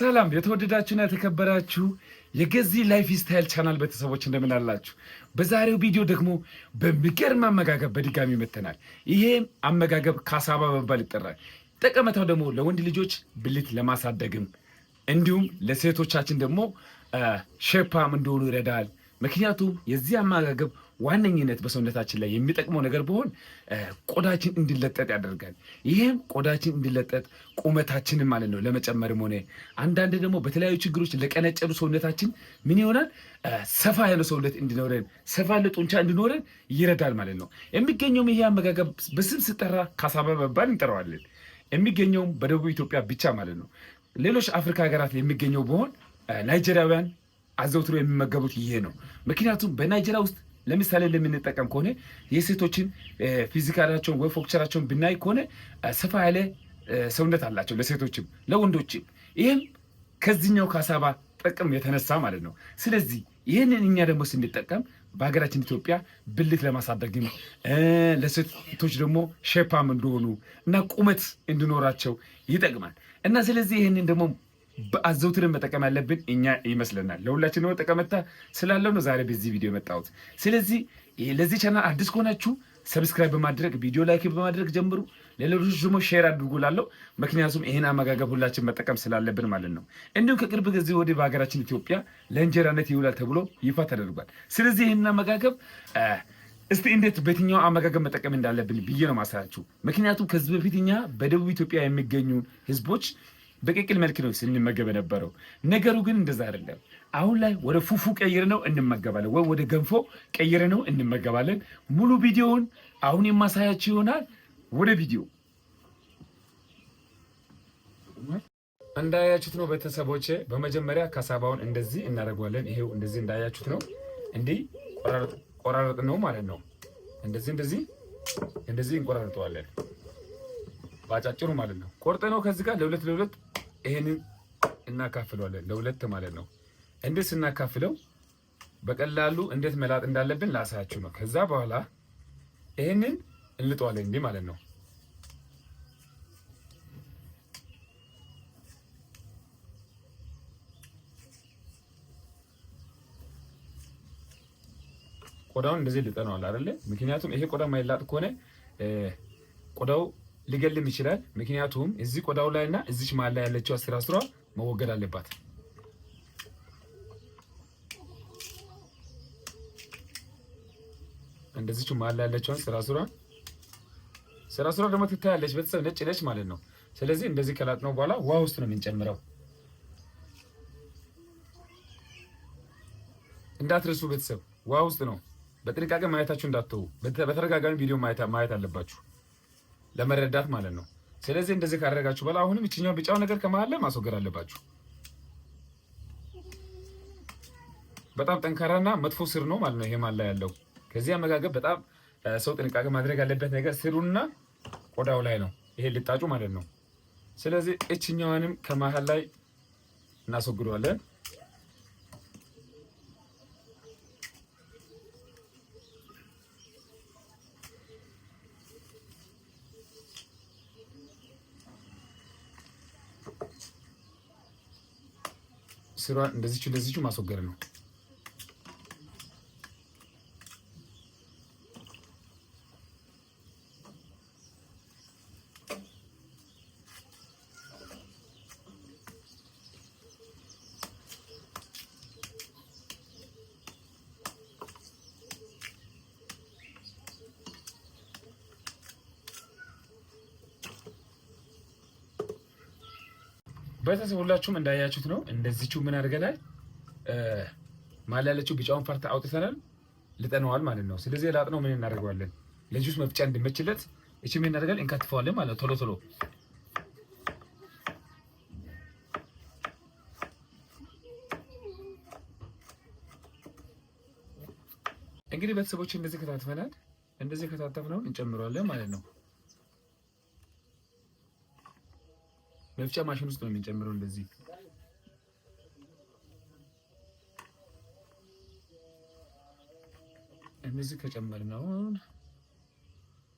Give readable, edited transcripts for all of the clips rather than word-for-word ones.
ሰላም የተወደዳችሁና የተከበራችሁ የገዚ ላይፍ ስታይል ቻናል ቤተሰቦች እንደምን አላችሁ? በዛሬው ቪዲዮ ደግሞ በሚገርም አመጋገብ በድጋሚ መተናል። ይሄም አመጋገብ ካሳባ በመባል ይጠራል። ጠቀሜታው ደግሞ ለወንድ ልጆች ብልት ለማሳደግም እንዲሁም ለሴቶቻችን ደግሞ ሼፓም እንደሆኑ ይረዳል። ምክንያቱም የዚህ አመጋገብ ዋነኝነት በሰውነታችን ላይ የሚጠቅመው ነገር ቢሆን ቆዳችን እንዲለጠጥ ያደርጋል። ይሄም ቆዳችን እንዲለጠጥ ቁመታችንን ማለት ነው ለመጨመርም ሆነ አንዳንድ ደግሞ በተለያዩ ችግሮች ለቀነጨሩ ሰውነታችን ምን ይሆናል ሰፋ ያለ ሰውነት እንዲኖረን ሰፋ ያለ ጡንቻ እንዲኖረን ይረዳል ማለት ነው። የሚገኘውም ይሄ አመጋገብ በስም ሲጠራ ካሳባ በመባል እንጠራዋለን። የሚገኘውም በደቡብ ኢትዮጵያ ብቻ ማለት ነው። ሌሎች አፍሪካ ሀገራት የሚገኘው ቢሆን ናይጄሪያውያን አዘውትሮ የሚመገቡት ይሄ ነው። ምክንያቱም በናይጄሪያ ውስጥ ለምሳሌ ለምንጠቀም ከሆነ የሴቶችን ፊዚካላቸውን ወይ ፎክቸራቸውን ብናይ ከሆነ ሰፋ ያለ ሰውነት አላቸው ለሴቶችም ለወንዶችም። ይህም ከዚህኛው ካሳባ ጥቅም የተነሳ ማለት ነው። ስለዚህ ይህንን እኛ ደግሞ ስንጠቀም በሀገራችን ኢትዮጵያ ብልት ለማሳደግም ለሴቶች ደግሞ ሼፓም እንደሆኑ እና ቁመት እንዲኖራቸው ይጠቅማል እና ስለዚህ ይህንን ደግሞ በአዘውትርን መጠቀም ያለብን እኛ ይመስለናል። ለሁላችን ነው ጠቀሜታ ስላለው ነው ዛሬ በዚህ ቪዲዮ የመጣሁት። ስለዚህ ለዚህ ቻናል አዲስ ከሆናችሁ ሰብስክራይብ በማድረግ ቪዲዮ ላይክ በማድረግ ጀምሩ። ለሌሎች ደግሞ ሼር አድርጉላለሁ። ምክንያቱም ይህን አመጋገብ ሁላችን መጠቀም ስላለብን ማለት ነው። እንዲሁም ከቅርብ ጊዜ ወዲህ በሀገራችን ኢትዮጵያ ለእንጀራነት ይውላል ተብሎ ይፋ ተደርጓል። ስለዚህ ይህን አመጋገብ እስቲ እንዴት በየትኛው አመጋገብ መጠቀም እንዳለብን ብዬ ነው ማሳያችሁ። ምክንያቱም ከዚህ በፊት እኛ በደቡብ ኢትዮጵያ የሚገኙ ህዝቦች በቅቅል መልክ ነው ስንመገብ የነበረው። ነገሩ ግን እንደዛ አይደለም። አሁን ላይ ወደ ፉፉ ቀይረ ነው እንመገባለን፣ ወይ ወደ ገንፎ ቀይረ ነው እንመገባለን። ሙሉ ቪዲዮውን አሁን የማሳያችሁ ይሆናል። ወደ ቪዲዮ እንዳያችሁት ነው ቤተሰቦቼ። በመጀመሪያ ካሳባውን እንደዚህ እናደርገዋለን። ይሄው እንደዚህ እንዳያችሁት ነው። እንዲህ ቆራረጥ ነው ማለት ነው። እንደዚህ እንቆራርጠዋለን ባጫጭሩ ማለት ነው። ቆርጠ ነው ከዚህ ጋር ለሁለት ይሄንን እናካፍለዋለን ለሁለት ማለት ነው። እንዴት ስናካፍለው በቀላሉ እንዴት መላጥ እንዳለብን ላሳያችሁ ነው። ከዛ በኋላ ይሄንን እንልጠዋለን እንዲህ ማለት ነው። ቆዳውን እንደዚህ ልጠነዋል አይደለ? ምክንያቱም ይሄ ቆዳ ማይላጥ ከሆነ ቆዳው ሊገልም ይችላል። ምክንያቱም እዚህ ቆዳው ላይና እዚች መሀል ላይ ያለችው አስራ መወገድ አለባት። እንደዚች መሀል ላይ ያለችው ስራ ደግሞ ትታያለች ቤተሰብ ነጭ ነች ማለት ነው። ስለዚህ እንደዚህ ከላጥነው በኋላ ውሃ ውስጥ ነው የምንጨምረው። እንዳትረሱ ቤተሰብ ውሃ ውስጥ ነው። በጥንቃቄ ማየታችሁ እንዳትተው። በተደጋጋሚ ቪዲዮ ማየት አለባችሁ ለመረዳት ማለት ነው። ስለዚህ እንደዚህ ካደረጋችሁ በኋላ አሁንም እቺኛው ቢጫው ነገር ከመሀል ላይ ማስወገድ አለባችሁ። በጣም ጠንካራና መጥፎ ስር ነው ማለት ነው ይሄ መሀል ላይ ያለው። ከዚህ አመጋገብ በጣም ሰው ጥንቃቄ ማድረግ ያለበት ነገር ስሩና ቆዳው ላይ ነው፣ ይሄ ልጣጩ ማለት ነው። ስለዚህ እቺኛዋንም ከመሀል ላይ እናስወግደዋለን። ስሯን እንደዚች ማስወገድ ነው። ቤተሰብ ሁላችሁም እንዳያችሁት ነው። እንደዚቹ ምን አድርገናል ማለት ያለችው ቢጫውን ፓርት አውጥተናል ልጠነዋል ማለት ነው። ስለዚህ ላጥነው ምን እናደርገዋለን ለጁስ መፍጫ እንዲመችለት እቺ ምን እናደርጋለን እንከትፈዋለን ማለት ነው። ቶሎ እንግዲህ ቤተሰቦች እንደዚህ ከታትፈናል። እንደዚህ ከታተፍነው እንጨምረዋለን ማለት ነው። መፍጫ ማሽን ውስጥ ነው የምንጨምረው። እንደዚህ ከጨመርነው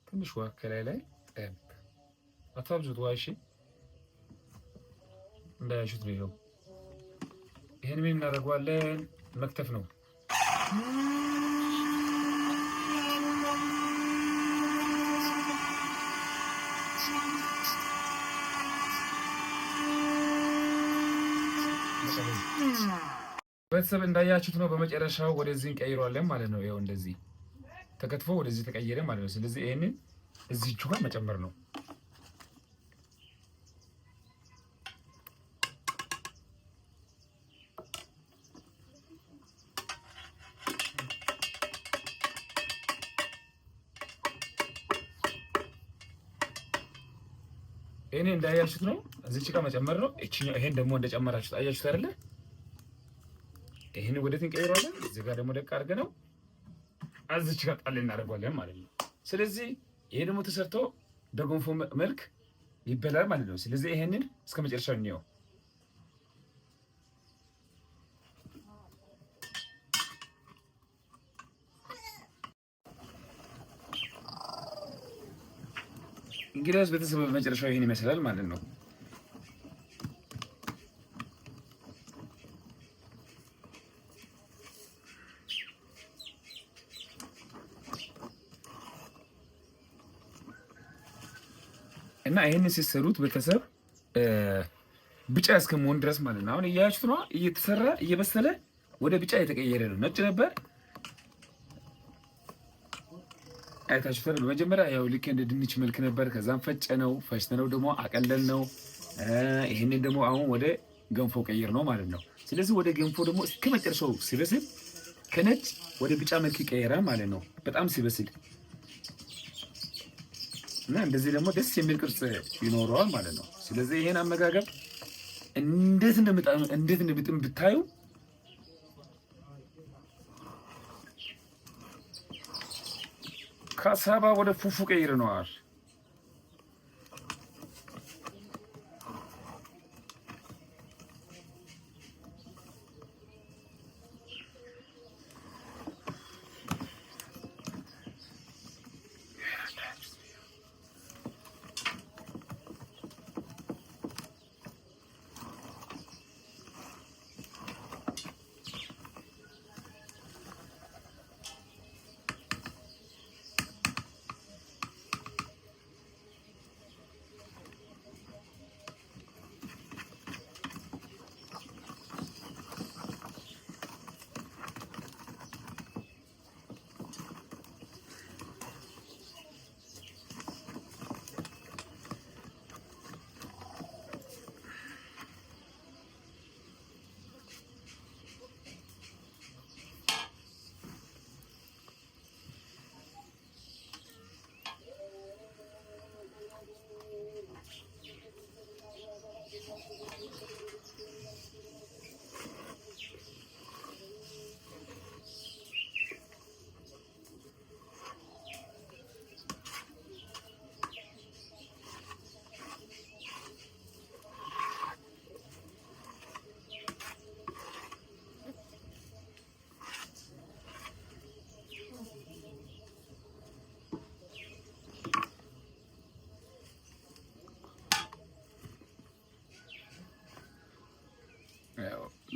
ትንሽ ውሃ ከላይ ላይ ጠብ አታብዙት። ውሃ እሺ እንዳያችሁት ነው። ይኸው ይሄን ምን እናደርገዋለን? መክተፍ ነው። ቤተሰብ እንዳያችሁት ነው። በመጨረሻው ወደዚህ እንቀይረዋለን ማለት ነው። ይኸው እንደዚህ ተከትፎ ወደዚህ ተቀየረ ማለት ነው። ስለዚህ ይሄንን እዚህ ጋር መጨመር ነው። ይሄን እንዳያችሁት ነው። እዚህ ጋር መጨመር ነው። እቺኛው ይሄን ደግሞ እንደጨመራችሁት አያችሁት አይደለ? ይሄን ወደዚህ እንቀይረዋለን። እዚህ ጋር ደግሞ ደቅ አድርገን ነው እዚህ ጋር ጣል እናደርገዋለን ማለት ነው። ስለዚህ ይሄ ደግሞ ተሰርቶ በገንፎ መልክ ይበላል ማለት ነው። ስለዚህ ይሄንን እስከ መጨረሻው እንየው። እንግዲያውስ ቤተሰብ በመጨረሻው ይሄን ይመስላል ማለት ነው። እና ይሄንን ሲሰሩት ቤተሰብ ቢጫ እስከመሆን ድረስ ማለት ነው። አሁን እያያችሁት ነው። እየተሰራ እየበሰለ ወደ ቢጫ የተቀየረ ነው። ነጭ ነበር አይታችሁታል። በመጀመሪያ ያው ልክ እንደ ድንች መልክ ነበር። ከዛም ፈጭተነው ደግሞ አቀለልነው። ይሄንን ደግሞ አሁን ወደ ገንፎ ቀይር ነው ማለት ነው። ስለዚህ ወደ ገንፎ ደግሞ እስከ መጨረሻው ሲበስል ከነጭ ወደ ቢጫ መልክ ይቀየራል ማለት ነው። በጣም ሲበስል እና እንደዚህ ደግሞ ደስ የሚል ቅርጽ ይኖረዋል ማለት ነው። ስለዚህ ይሄን አመጋገብ እንዴት እንደምጥም ብታዩ ካሳባ ወደ ፉፉ ቀይረነዋል።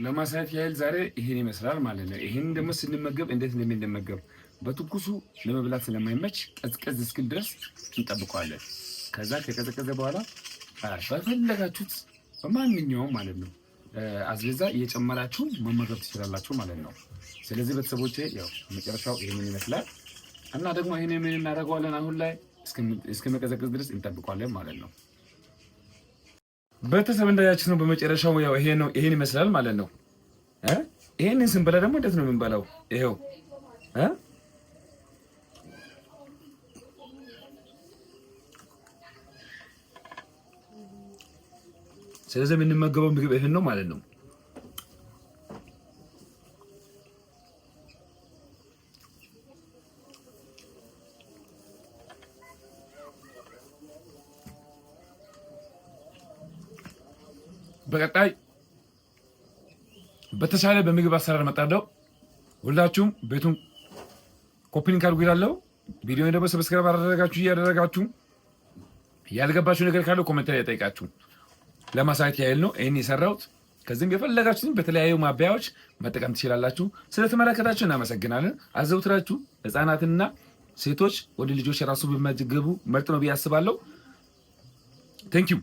ለማሳየት ያህል ዛሬ ይሄን ይመስላል ማለት ነው። ይሄን ደግሞ ስንመገብ እንዴት እንደምንመገብ በትኩሱ ለመብላት ስለማይመች ቀዝቀዝ እስኪል ድረስ እንጠብቀዋለን። ከዛ ከቀዘቀዘ በኋላ በፈለጋችሁት በማንኛውም ማለት ነው አዝበዛ እየጨመራችሁ መመገብ ትችላላችሁ ማለት ነው። ስለዚህ ቤተሰቦቼ ያው መጨረሻው ይሄንን ይመስላል እና ደግሞ ይሄንን ምን እናደርገዋለን አሁን ላይ እስከመቀዘቀዝ ድረስ እንጠብቀዋለን ማለት ነው። ቤተሰብ እንዳያችሁ ነው። በመጨረሻው ያው ይሄን ይመስላል ማለት ነው። ይሄንን ስንበላ ደግሞ እንዴት ነው የምንበላው? ይሄው ስለዚህ የምንመገበው ምግብ ይሄን ነው ማለት ነው። በቀጣይ በተሻለ በምግብ አሰራር መጣለው። ሁላችሁም ቤቱን ኮፒ ሊንክ አድርጉ ይላለው። ቪዲዮውን ደግሞ ሰብስክራይብ እያደረጋችሁ ያልገባችሁ ነገር ካለው ኮሜንት ላይ ጠይቃችሁ ለማሳየት ያህል ነው ይሄን የሰራሁት። ከዚህም የፈለጋችሁትን በተለያዩ ማባያዎች መጠቀም ትችላላችሁ። ስለተመለከታችሁ እናመሰግናለን። አዘውትራችሁ ህፃናትና ሴቶች ወደ ልጆች የራሱ ቢመገቡ ምርጥ ነው ብዬ አስባለሁ። ቴንኪዩ